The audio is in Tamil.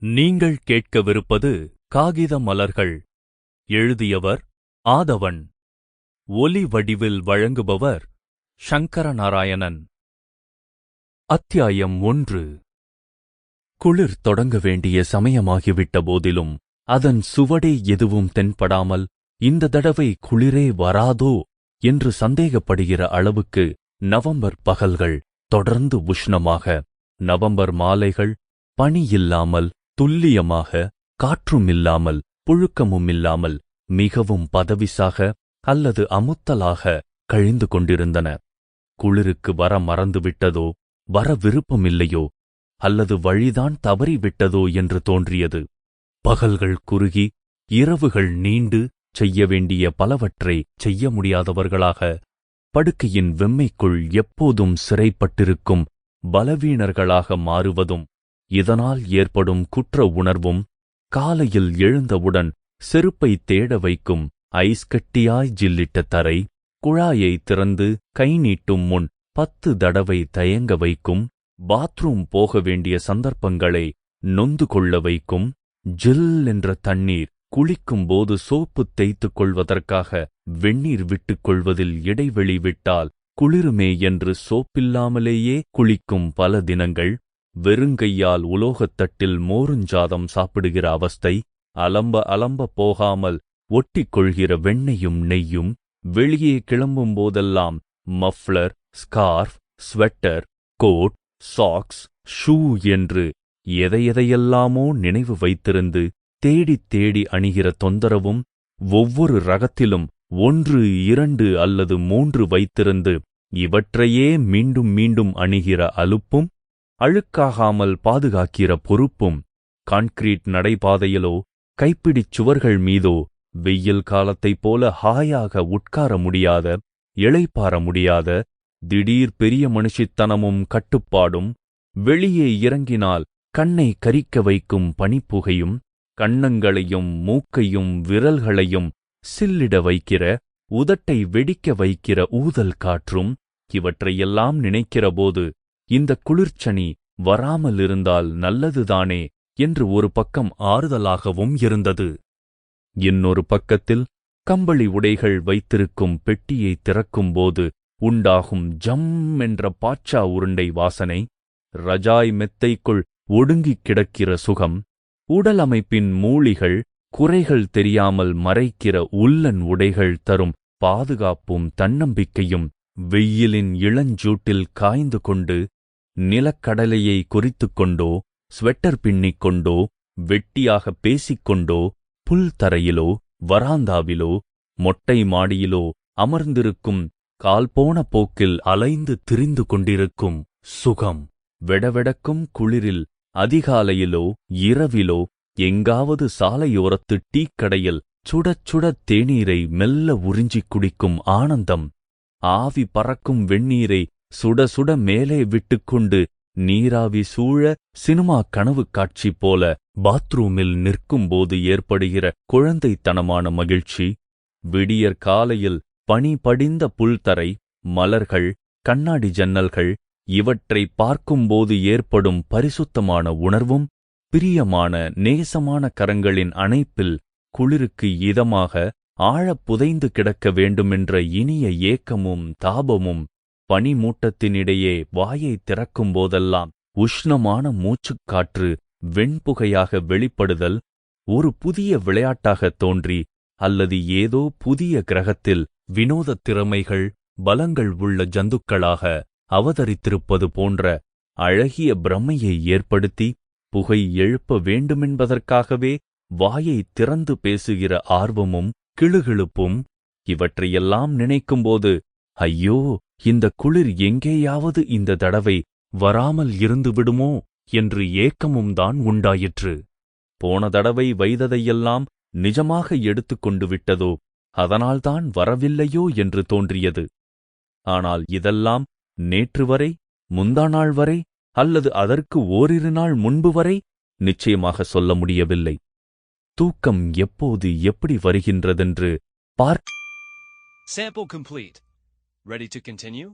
நீங்கள் கேட்கவிருப்பது காகித மலர்கள். எழுதியவர் ஆதவன். ஒலி வடிவில் வழங்குபவர் சங்கரநாராயணன். அத்தியாயம் 1. குளிர் தொடங்க வேண்டிய சமயமாகிவிட்ட போதிலும் அதன் சுவடே எதுவும் தென்படாமல் இந்த தடவை குளிரே வராதோ என்று சந்தேகப்படுகிற அளவுக்கு நவம்பர் பகல்கள் தொடர்ந்து உஷ்ணமாக, நவம்பர் மாலைகள் பனி இல்லாமல் துல்லியமாக, காற்றுமில்லாமல் புழுக்கமுமில்லாமல் மிகவும் பதவிசாக அல்லது அமுத்தலாக கழிந்து கொண்டிருந்தன. குளிருக்கு வர மறந்துவிட்டதோ, வர விருப்பமில்லையோ, அல்லது வழிதான் தவறிவிட்டதோ என்று தோன்றியது. பகல்கள் குறுகி இரவுகள் நீண்டு செய்ய வேண்டிய பலவற்றை செய்ய முடியாதவர்களாக, படுக்கையின் வெம்மைக்குள் எப்போதும் சிறைப்பட்டிருக்கும் பலவீனர்களாக மாறுவதும், இதனால் ஏற்படும் குற்ற உணர்வும், காலையில் எழுந்தவுடன் செருப்பை தேட வைக்கும் ஐஸ் கட்டியாய் ஜில்லிட்ட தரை, குழாயை திறந்து கை நீட்டும் முன் 10 தடவை தயங்க வைக்கும், பாத்ரூம் போக வேண்டிய சந்தர்ப்பங்களை நொந்து கொள்ள வைக்கும், ஜில் என்ற தண்ணீர் குளிக்கும் போது சோப்பு தேய்த்துக் கொள்வதற்காக வெந்நீர் விட்டுக் கொள்வதில் இடைவெளி விட்டால் குளிருமே என்று சோப்பில்லாமலேயே குளிக்கும் பல தினங்கள், வெறுங்கையால் உலோகத்தட்டில் மோருஞ்சாதம் சாப்பிடுகிற அவஸ்தை, அலம்ப போகாமல் ஒட்டிக் கொள்கிற வெண்ணையும் நெய்யும், வெளியே கிளம்பும் போதெல்லாம் muffler, scarf, sweater, coat, socks, shoe என்று எதையெதையெல்லாமோ நினைவு வைத்திருந்து தேடித் தேடி அணிகிற தொந்தரவும், ஒவ்வொரு ரகத்திலும் 1, 2 அல்லது 3 வைத்திருந்து இவற்றையே மீண்டும் மீண்டும் அணிகிற அலுப்பும், அழுக்காகாமல் பாதுகாக்கிற பொறுப்பும், கான்கிரீட் நடைபாதையிலோ கைப்பிடிச் சுவர்கள் மீதோ வெயில் காலத்தைப் போல ஹாயாக உட்கார முடியாத, இளைப்பாற முடியாத திடீர் பெரிய மனுஷித்தனமும் கட்டுப்பாடும், வெளியே இறங்கினால் கண்ணை கரிக்க வைக்கும் பனிப்புகையும், கன்னங்களையும் மூக்கையும் விரல்களையும் சில்லிட வைக்கிற, உதட்டை வெடிக்க வைக்கிற ஊதல் காற்றும், இவற்றையெல்லாம் நினைக்கிறபோது இந்த குளிர்ச்சனி வராமலிருந்தால் நல்லதுதானே என்று ஒரு பக்கம் ஆறுதலாகவும் இருந்தது. இன்னொரு பக்கத்தில் கம்பளி உடைகள் வைத்திருக்கும் பெட்டியை திறக்கும்போது உண்டாகும் ஜம் என்ற பாச்சா உருண்டை வாசனை, ரஜாய் மெத்தைக்குள் ஒடுங்கிக் கிடக்கிற சுகம், உடல் அமைப்பின் மூளிகள் குறைகள் தெரியாமல் மறைக்கிற உள்ளன் உடைகள் தரும் பாதுகாப்பும் தன்னம்பிக்கையும், வெயிலின் இளஞ்சூட்டில் காய்ந்து கொண்டு நிலக்கடலையை கொறித்துக் கொண்டோ, ஸ்வெட்டர் பின்னிக் கொண்டோ, வெட்டியாக பேசிக்கொண்டோ, புல்தரையிலோ வராந்தாவிலோ மொட்டை மாடியிலோ அமர்ந்திருக்கும், கால்போன போக்கில் அலைந்து திரிந்து கொண்டிருக்கும் சுகம், வெடவெடக்கும் குளிரில் அதிகாலையிலோ இரவிலோ எங்காவது சாலையோரத்து டீக்கடையில் சுடச் சுடத் தேநீரை மெல்ல உறிஞ்சிக் குடிக்கும் ஆனந்தம், ஆவி பறக்கும் வெந்நீரை சுட சுட மேலே விட்டுக்கொண்டு நீராவி சூழ சினிமா கனவு காட்சி போல பாத்ரூமில் நிற்கும்போது ஏற்படுகிற குழந்தைத்தனமான மகிழ்ச்சி, விடியற் காலையில் பனி படிந்த புல்தரை, மலர்கள், கண்ணாடி ஜன்னல்கள் இவற்றை பார்க்கும்போது ஏற்படும் பரிசுத்தமான உணர்வும், பிரியமான நேசமான கரங்களின் அணைப்பில் குளிருக்கு இதமாக ஆழப் புதைந்து கிடக்க வேண்டுமென்ற இனிய ஏக்கமும் தாபமும், பனிமூட்டத்தினிடையே வாயை திறக்கும்போதெல்லாம் உஷ்ணமான மூச்சுக்காற்று வெண்புகையாக வெளிப்படுதல், ஒரு புதிய விளையாட்டாகத் தோன்றி அல்லது ஏதோ புதிய கிரகத்தில் வினோதத் திறமைகள் பலங்கள் உள்ள ஜந்துக்களாக அவதரித்திருப்பது போன்ற அழகிய பிரமையை ஏற்படுத்தி புகை எழுப்ப வேண்டுமென்பதற்காகவே வாயை திறந்து பேசுகிற ஆர்வமும் கிளுகிளுப்பும், இவற்றையெல்லாம் நினைக்கும்போது ஐயோ, இந்த குளிர் எங்கேயாவது இந்த தடவை வராமல் இருந்து விடுமோ என்று ஏக்கமும் தான் உண்டாயிற்று. போன தடவை வைத்ததையெல்லாம் நிஜமாக எடுத்துக்கொண்டு விட்டதோ, அதனால்தான் வரவில்லையோ என்று தோன்றியது. ஆனால் இதெல்லாம் நேற்று வரை, முந்தாநாள் வரை, அல்லது அதற்கு ஓரிரு நாள் முன்பு வரை நிச்சயமாக சொல்ல முடியவில்லை. தூக்கம் எப்போது எப்படி வருகின்றதென்று Sample complete. Ready to continue?